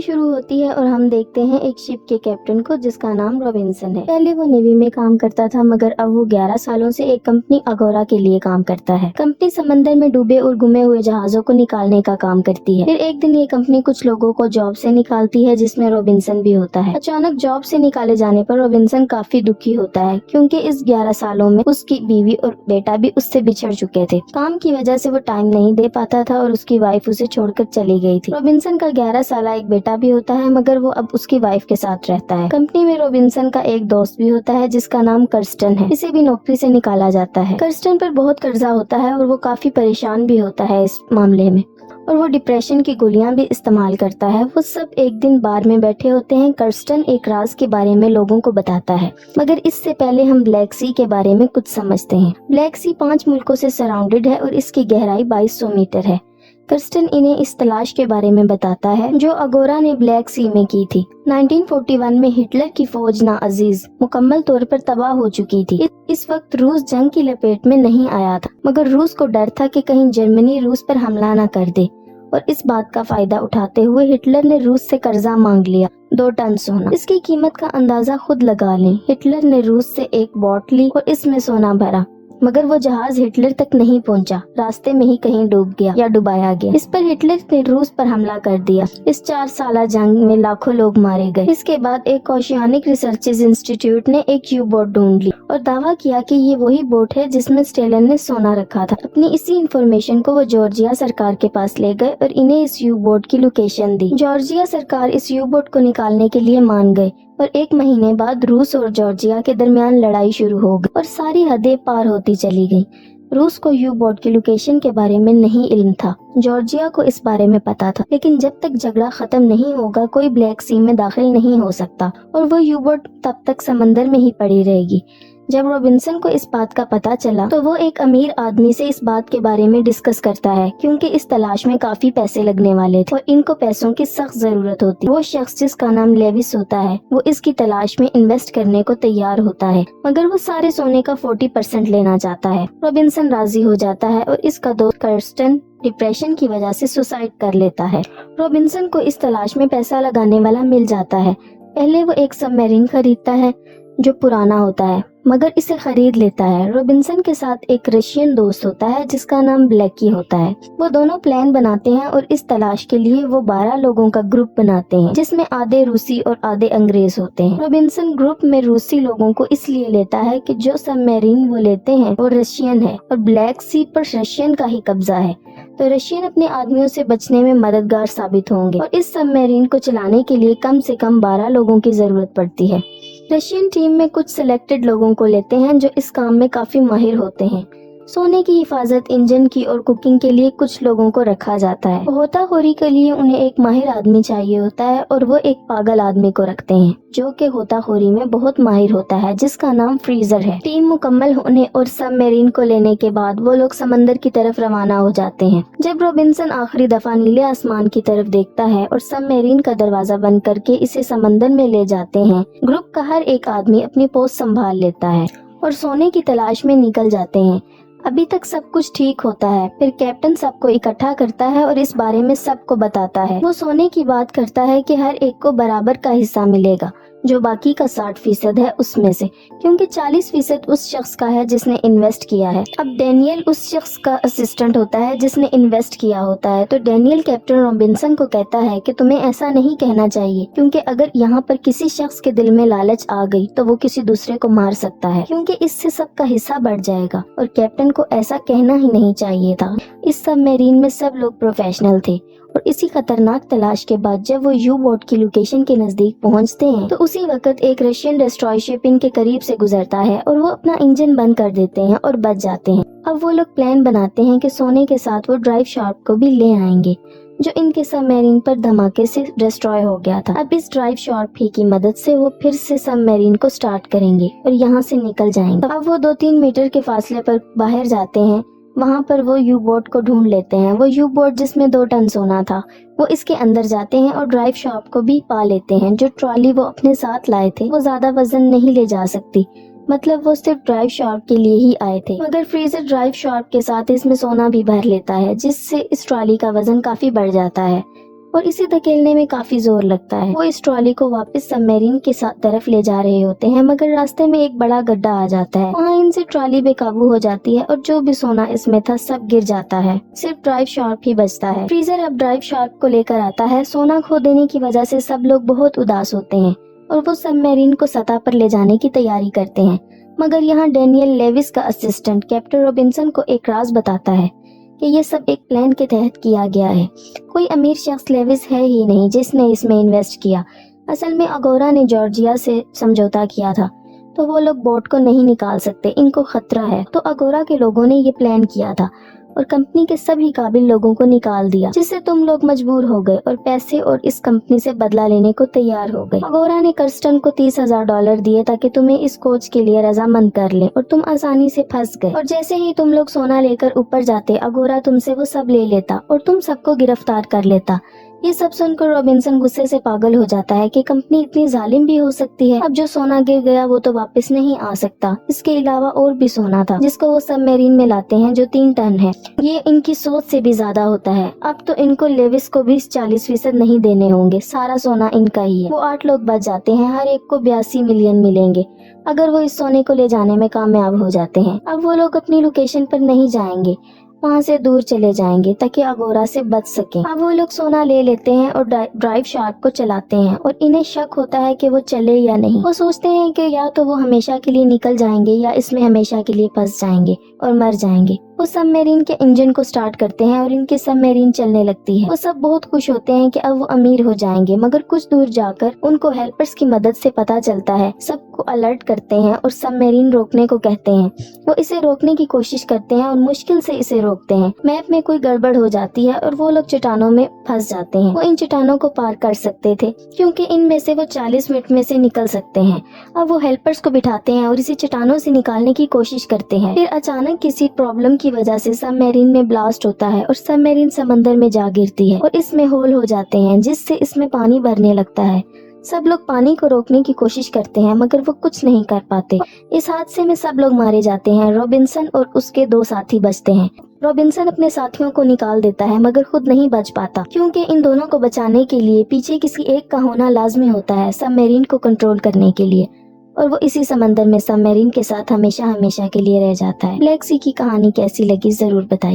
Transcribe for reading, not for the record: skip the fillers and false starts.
शुरू होती है और हम देखते हैं एक शिप के कैप्टन को जिसका नाम रॉबिन्सन है। पहले वो नेवी में काम करता था मगर अब वो 11 सालों से एक कंपनी अगोरा के लिए काम करता है। कंपनी समंदर में डूबे और गुमे हुए जहाजों को निकालने का काम करती है। फिर एक दिन ये कंपनी कुछ लोगों को जॉब से निकालती है जिसमें रॉबिन्सन भी होता है। अचानक जॉब से निकाले जाने पर रॉबिन्सन काफी दुखी होता है क्योंकि इस 11 सालों में उसकी बीवी और बेटा भी उससे बिछड़ चुके थे। काम की वजह से वो टाइम नहीं दे पाता था और उसकी वाइफ उसे छोड़कर चली गई थी। रॉबिन्सन का 11 साल एक बेटा भी होता है मगर वो अब उसकी वाइफ के साथ रहता है। कंपनी में रॉबिन्सन का एक दोस्त भी होता है जिसका नाम कर्स्टन है। इसे भी नौकरी से निकाला जाता है। कर्स्टन पर बहुत कर्जा होता है और वो काफी परेशान भी होता है इस मामले में और वो डिप्रेशन की गोलियां भी इस्तेमाल करता है। वो सब एक दिन बार में बैठे होते हैं। कर्स्टन एक राज के बारे में लोगों को बताता है मगर इससे पहले हम ब्लैक सी के बारे में कुछ समझते हैं। ब्लैक सी 5 मुल्कों से सराउंडेड है और इसकी गहराई 2200 मीटर है। कर्स्टन इन्हें इस तलाश के बारे में बताता है जो अगोरा ने ब्लैक सी में की थी। 1941 में हिटलर की फौज नाअजीज मुकम्मल तौर पर तबाह हो चुकी थी। इस वक्त रूस जंग की लपेट में नहीं आया था मगर रूस को डर था कि कहीं जर्मनी रूस पर हमला न कर दे और इस बात का फायदा उठाते हुए हिटलर ने रूस से कर्जा मांग लिया 2 टन सोना। इसकी कीमत का अंदाजा खुद लगा लें। हिटलर ने रूस से एक बोट ली और इसमें सोना भरा मगर वो जहाज हिटलर तक नहीं पहुंचा, रास्ते में ही कहीं डूब गया या डुबाया गया। इस पर हिटलर ने रूस पर हमला कर दिया। इस 4 साला जंग में लाखों लोग मारे गए। इसके बाद एक ओशियानिक रिसर्चेज इंस्टीट्यूट ने एक यू बोट ढूंढ ली और दावा किया कि ये वही बोट है जिसमें स्टेलन ने सोना रखा था। अपनी इसी इंफॉर्मेशन को वो जॉर्जिया सरकार के पास ले गए और इन्हें इस यू बोट की लोकेशन दी। जॉर्जिया सरकार इस यू बोट को निकालने के लिए मान गए और 1 महीने बाद रूस और जॉर्जिया के दरमियान लड़ाई शुरू हो गई और सारी हदें पार होती चली गई। रूस को यू बोट की लोकेशन के बारे में नहीं इल्म था। जॉर्जिया को इस बारे में पता था लेकिन जब तक झगड़ा खत्म नहीं होगा कोई ब्लैक सी में दाखिल नहीं हो सकता और वो यू बोट तब तक समंदर में ही पड़ी रहेगी। जब रॉबिन्सन को इस बात का पता चला तो वो एक अमीर आदमी से इस बात के बारे में डिस्कस करता है क्योंकि इस तलाश में काफी पैसे लगने वाले थे और इनको पैसों की सख्त जरूरत होती। वो शख्स जिसका नाम लेविस होता है वो इसकी तलाश में इन्वेस्ट करने को तैयार होता है मगर वो सारे सोने का 40% लेना चाहता है। रॉबिन्सन राजी हो जाता है और इसका दोस्त कर्स्टन डिप्रेशन की वजह से सुसाइड कर लेता है। रॉबिन्सन को इस तलाश में पैसा लगाने वाला मिल जाता है। पहले वो एक सबमरीन खरीदता है जो पुराना होता है मगर इसे खरीद लेता है। रॉबिन्सन के साथ एक रशियन दोस्त होता है जिसका नाम ब्लैकी होता है। वो दोनों प्लान बनाते हैं और इस तलाश के लिए वो 12 लोगों का ग्रुप बनाते हैं जिसमें आधे रूसी और आधे अंग्रेज होते हैं। रॉबिन्सन ग्रुप में रूसी लोगों को इसलिए लेता है कि जो सबमरीन वो लेते हैं वो रशियन है और ब्लैक सी पर रशियन का ही कब्जा है तो रशियन अपने आदमियों से बचने में मददगार साबित होंगे और इस सबमरीन को चलाने के लिए कम से कम 12 लोगों की जरूरत पड़ती है। रशियन टीम में कुछ सिलेक्टेड लोगों को लेते हैं जो इस काम में काफी माहिर होते हैं। सोने की हिफाजत, इंजन की और कुकिंग के लिए कुछ लोगों को रखा जाता है। गोताखोरी के लिए उन्हें एक माहिर आदमी चाहिए होता है और वो एक पागल आदमी को रखते हैं जो कि गोताखोरी में बहुत माहिर होता है जिसका नाम फ्रीजर है। टीम मुकम्मल होने और सबमरीन को लेने के बाद वो लोग समंदर की तरफ रवाना हो जाते हैं। जब रॉबिन्सन आखिरी दफा नीले आसमान की तरफ देखता है और सबमरीन का दरवाजा बंद करके इसे समंदर में ले जाते हैं, ग्रुप का हर एक आदमी अपनी पोस्ट संभाल लेता है और सोने की तलाश में निकल जाते हैं। अभी तक सब कुछ ठीक होता है। फिर कैप्टन सबको इकट्ठा करता है और इस बारे में सबको बताता है। वो सोने की बात करता है कि हर एक को बराबर का हिस्सा मिलेगा जो बाकी का 60% है उसमें से, क्योंकि 40% उस शख्स का है जिसने इन्वेस्ट किया है। अब डैनियल उस शख्स का असिस्टेंट होता है जिसने इन्वेस्ट किया होता है तो डैनियल कैप्टन रॉबिन्सन को कहता है कि तुम्हें ऐसा नहीं कहना चाहिए क्योंकि अगर यहाँ पर किसी शख्स के दिल में लालच आ गई तो वो किसी दूसरे को मार सकता है क्योंकि इससे सबका हिस्सा बढ़ जाएगा और कैप्टन को ऐसा कहना ही नहीं चाहिए था। इस सबमरीन में सब लोग प्रोफेशनल थे और इसी खतरनाक तलाश के बाद जब वो यू बोट की लोकेशन के नजदीक पहुंचते हैं तो उसी वक्त एक रशियन डिस्ट्रॉय शिप इनके करीब से गुजरता है और वो अपना इंजन बंद कर देते हैं और बच जाते हैं। अब वो लोग प्लान बनाते हैं कि सोने के साथ वो ड्राइव शार्क को भी ले आएंगे जो इनके सबमरीन पर धमाके से डिस्ट्रॉय हो गया था। अब इस ड्राइव शार्क की मदद से वो फिर से सबमरीन को स्टार्ट करेंगे और यहाँ से निकल जाएंगे। अब वो 2-3 मीटर के फासले पर बाहर जाते हैं। वहाँ पर वो यू बोट को ढूंढ लेते हैं। वो यू बोट जिसमें 2 टन सोना था वो इसके अंदर जाते हैं और ड्राइव शार्क को भी पा लेते हैं। जो ट्रॉली वो अपने साथ लाए थे वो ज्यादा वजन नहीं ले जा सकती, मतलब वो सिर्फ ड्राइव शार्क के लिए ही आए थे। मगर फ्रीजर ड्राइव शार्क के साथ इसमें सोना भी भर लेता है जिससे इस ट्रॉली का वजन काफी बढ़ जाता है। और इसे धकेलने में काफी जोर लगता है। वो इस ट्रॉली को वापस सबमरीन के तरफ ले जा रहे होते हैं, मगर रास्ते में एक बड़ा गड्ढा आ जाता है। वहाँ इनसे ट्रॉली बेकाबू हो जाती है और जो भी सोना इसमें था सब गिर जाता है। सिर्फ ड्राइव शार्क ही बचता है। फ्रीजर अब ड्राइव शार्क को लेकर आता है। सोना खो देने की वजह से सब लोग बहुत उदास होते हैं और वो सबमरीन को सतह पर ले जाने की तैयारी करते हैं। मगर यहाँ डेनियल लेविस का असिस्टेंट कैप्टन रॉबिन्सन को एक राज बताता है कि ये सब एक प्लान के तहत किया गया है। कोई अमीर शख्स लेविस है ही नहीं जिसने इसमें इन्वेस्ट किया। असल में अगोरा ने जॉर्जिया से समझौता किया था, तो वो लोग बोट को नहीं निकाल सकते, इनको खतरा है। तो अगोरा के लोगों ने ये प्लान किया था और कंपनी के सभी काबिल लोगों को निकाल दिया, जिससे तुम लोग मजबूर हो गए और पैसे और इस कंपनी से बदला लेने को तैयार हो गए। अगोरा ने कर्स्टन को $30,000 दिए ताकि तुम्हें इस खोज के लिए रजामंद कर ले और तुम आसानी से फंस गए। और जैसे ही तुम लोग सोना लेकर ऊपर जाते, अगोरा तुमसे वो सब ले लेता और तुम सबको गिरफ्तार कर लेता। ये सब सुनकर रॉबिन्सन गुस्से से पागल हो जाता है कि कंपनी इतनी जालिम भी हो सकती है। अब जो सोना गिर गया वो तो वापस नहीं आ सकता। इसके अलावा और भी सोना था जिसको वो सबमरीन में लाते हैं, जो 3 टन है। ये इनकी सोच से भी ज्यादा होता है। अब तो इनको लेविस को भी 40% नहीं देने होंगे, सारा सोना इनका ही है। वो 8 लोग बच जाते हैं, हर एक को 82 मिलियन मिलेंगे अगर वो इस सोने को ले जाने में कामयाब हो जाते हैं। अब वो लोग अपनी लोकेशन पर नहीं जाएंगे, वहाँ से दूर चले जाएंगे ताकि अगोरा से बच सके। अब वो लोग सोना ले लेते हैं और ड्राइव शार्क को चलाते हैं और इन्हें शक होता है कि वो चले या नहीं। वो सोचते हैं कि या तो वो हमेशा के लिए निकल जाएंगे या इसमें हमेशा के लिए फंस जाएंगे और मर जाएंगे। वो सबमरीन के इंजन को स्टार्ट करते हैं और इनकी सबमरीन चलने लगती है। वो सब बहुत खुश होते हैं कि अब वो अमीर हो जाएंगे, मगर कुछ दूर जाकर उनको हेल्पर्स की मदद से पता चलता है। सबको अलर्ट करते हैं और सबमरीन रोकने को कहते हैं। वो इसे रोकने की कोशिश करते हैं और मुश्किल से इसे रोकते हैं। मैप में कोई गड़बड़ हो जाती है और वो लोग चट्टानों में फंस जाते हैं। वो इन चट्टानों को पार कर सकते थे क्योंकि इनमें से वो 40 मिनट में से निकल सकते हैं। अब वो हेल्पर्स को बिठाते हैं और इसे चट्टानों से निकालने की कोशिश करते हैं। फिर अचानक किसी प्रॉब्लम की वजह से सबमरीन में ब्लास्ट होता है और सबमरीन समंदर में जा गिरती है और इसमें होल हो जाते हैं, जिससे इसमें पानी भरने लगता है। सब लोग पानी को रोकने की कोशिश करते हैं मगर वो कुछ नहीं कर पाते। इस हादसे में सब लोग मारे जाते हैं। रॉबिन्सन और उसके 2 साथी बचते हैं। रॉबिन्सन अपने साथियों को निकाल देता है मगर खुद नहीं बच पाता क्योंकि इन दोनों को बचाने के लिए पीछे किसी एक का होना लाजमी होता है सबमरीन को कंट्रोल करने के लिए, और वो इसी समंदर में सबमरीन के साथ हमेशा हमेशा के लिए रह जाता है। ब्लैक सी की कहानी कैसी लगी जरूर बताइए।